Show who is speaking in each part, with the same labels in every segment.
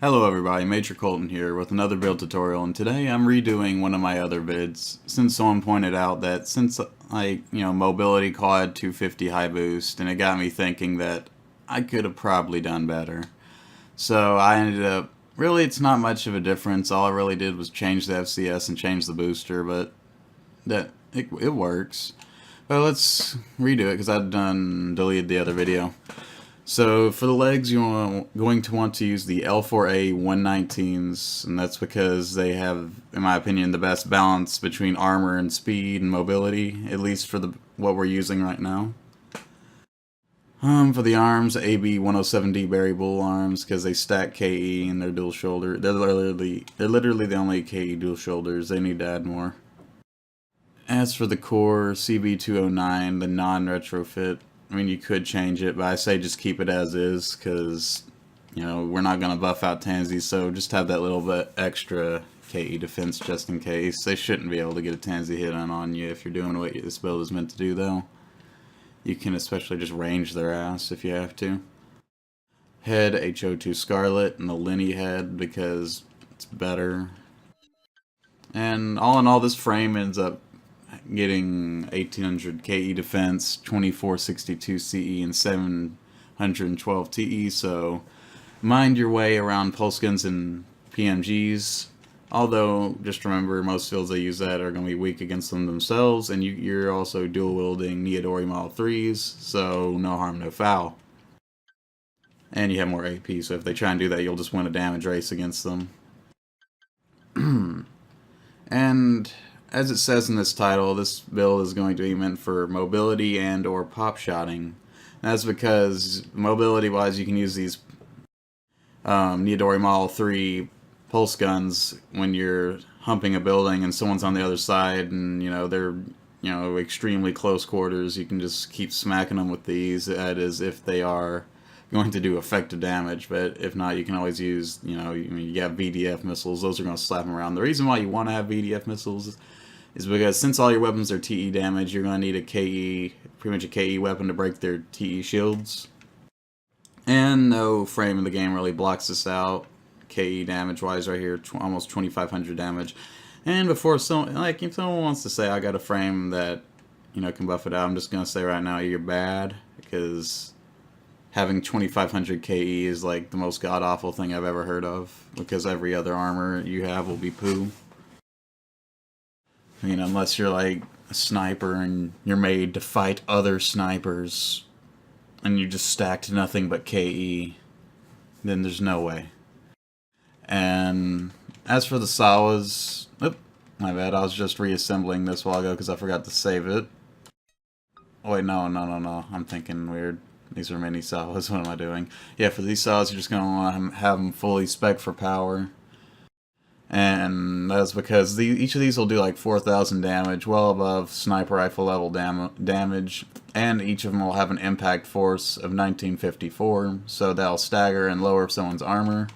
Speaker 1: Hello everybody, Major Colton here with another build tutorial, and today I'm redoing one of my other vids since someone pointed out that since mobility quad 250 high boost, and it got me thinking that I could have probably done better. So I ended up, really it's not much of a difference, all I really did was change the FCS and change the booster, but it works. But let's redo it because I've deleted the other video. So for the legs, you're going to want to use the L4A 119s, and that's because they have, in my opinion, the best balance between armor and speed and mobility, at least for what we're using right now. For the arms, AB 107D Barry Bull arms, because they stack KE and they're dual shoulder. They're literally the only KE dual shoulders. They need to add more. As for the core, CB209, the non-retrofit. I mean, you could change it, but I say just keep it as is, because, we're not going to buff out Tansies, so just have that little bit extra KE defense just in case. They shouldn't be able to get a Tansy hit on you if you're doing what this build is meant to do, though. You can especially just range their ass if you have to. Head, HO2 Scarlet, and the Lenny head, because it's better. And all in all, this frame ends up getting 1800 KE defense, 2462 CE, and 712 TE, so mind your way around pulse guns and PMGs. Although, just remember, most fields that use that are going to be weak against them themselves, and you're also dual-wielding Neodori Model 3s, so no harm, no foul. And you have more AP, so if they try and do that, you'll just win a damage race against them. And as it says in this title, this build is going to be meant for mobility and or pop shotting. That's because mobility-wise, you can use these Neodori Model 3 pulse guns when you're humping a building and someone's on the other side, and they're extremely close quarters. You can just keep smacking them with these. That is, if they are going to do effective damage, but if not, you can always use you have VDF missiles. Those are going to slap them around. The reason why you want to have VDF missiles is because since all your weapons are TE damage, you're going to need a KE, pretty much a KE weapon to break their TE shields. And no frame in the game really blocks this out, KE damage-wise right here, almost 2500 damage. And before if someone wants to say I got a frame that, can buff it out, I'm just going to say right now you're bad, because having 2500 KE is like the most god-awful thing I've ever heard of, because every other armor you have will be poo. Unless you're like a sniper and you're made to fight other snipers and you just stacked nothing but KE, then there's no way. And as for the Sawas, my bad, I was just reassembling this while ago because I forgot to save it. Oh wait, no, I'm thinking weird. These are mini Sawas, what am I doing? Yeah, for these Sawas, you're just going to want to have them fully spec for power. And that's because each of these will do like 4,000 damage, well above sniper rifle level damage, and each of them will have an impact force of 1954, so that'll stagger and lower someone's armor.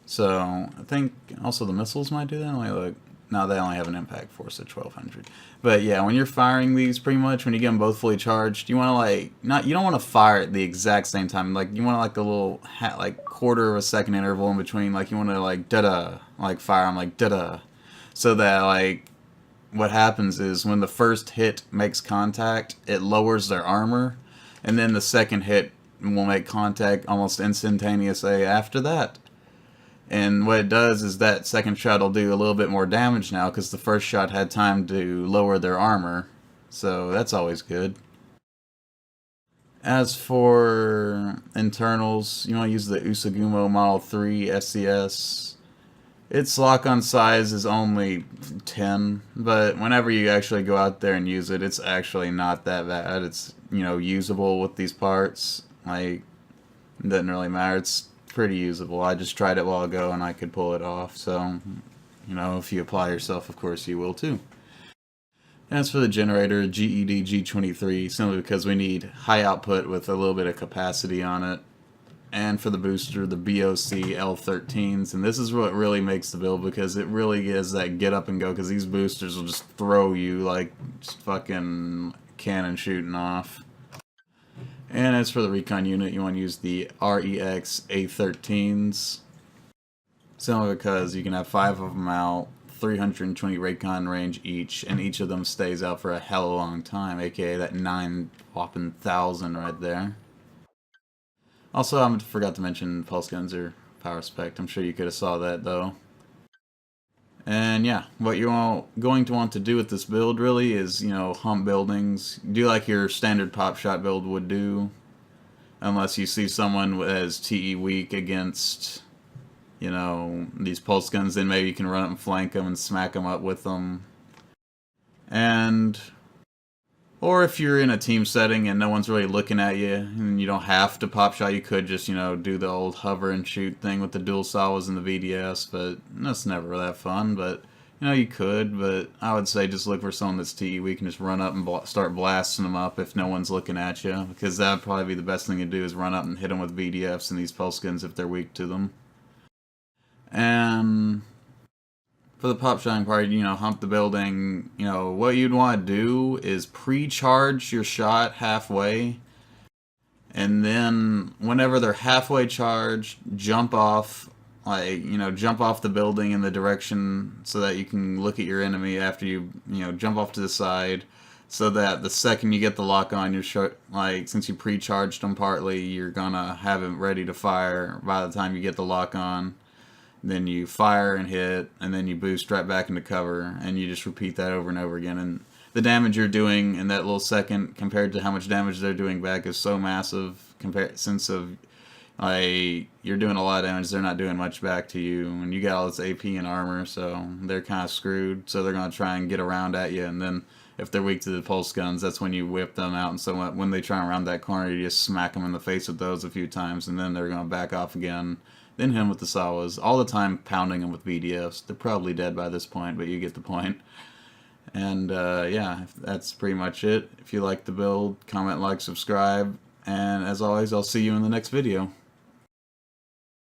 Speaker 1: So I think also the missiles might do that. Wait, look. No, they only have an impact force of 1200. But yeah, when you're firing these, pretty much when you get them both fully charged, you want to you don't want to fire at the exact same time. Like you want a little quarter of a second interval in between. Like you want to da-da, fire them da-da, so that what happens is when the first hit makes contact, it lowers their armor, and then the second hit will make contact almost instantaneously after that. And what it does is that second shot will do a little bit more damage now because the first shot had time to lower their armor. So that's always good. As for internals, you want to use the Usagumo Model 3 SCS. Its lock-on size is only 10, but whenever you actually go out there and use it, it's actually not that bad. It's, usable with these parts. It doesn't really matter. It's pretty usable. I just tried it a while ago and I could pull it off, so if you apply yourself, of course you will too. As for the generator, GED G23, simply because we need high output with a little bit of capacity on it. And for the booster, the BOC L13s, and this is what really makes the build, because it really is that get up and go, because these boosters will just throw you like just fucking cannon shooting off. And as for the recon unit, you want to use the REX A13s. Simply because you can have 5 of them out, 320 recon range each, and each of them stays out for a hell of a long time, aka that 9 whopping thousand right there. Also, I forgot to mention pulse guns are power spec. I'm sure you could have saw that though. And yeah, what you're going to want to do with this build really is, hump buildings. Do like your standard pop shot build would do. Unless you see someone as TE weak against, these pulse guns, then maybe you can run up and flank them and smack them up with them. Or if you're in a team setting and no one's really looking at you and you don't have to pop shot, you could just, do the old hover and shoot thing with the dual saws and the VDS, but that's never that fun. But, you could, but I would say just look for someone that's TE weak and just run up and start blasting them up if no one's looking at you, because that would probably be the best thing to do is run up and hit them with VDFs and these pulse guns if they're weak to them. And for the pop shotting part, hump the building, what you'd want to do is pre-charge your shot halfway, and then whenever they're halfway charged, jump off, jump off the building in the direction so that you can look at your enemy after you, jump off to the side, so that the second you get the lock on your shot, since you pre-charged them partly, you're gonna have it ready to fire by the time you get the lock on. Then you fire and hit, and then you boost right back into cover, and you just repeat that over and over again. And the damage you're doing in that little second compared to how much damage they're doing back is so massive. You're doing a lot of damage, they're not doing much back to you, and you got all this AP and armor, so they're kind of screwed. So they're going to try and get around at you, and then if they're weak to the pulse guns, that's when you whip them out. And so when they try and round that corner, you just smack them in the face with those a few times, and then they're going to back off again. Then hit him with the Sawas, all the time pounding them with VDFs. They're probably dead by this point, but you get the point. And yeah, that's pretty much it. If you like the build, comment, like, subscribe, and as always, I'll see you in the next video.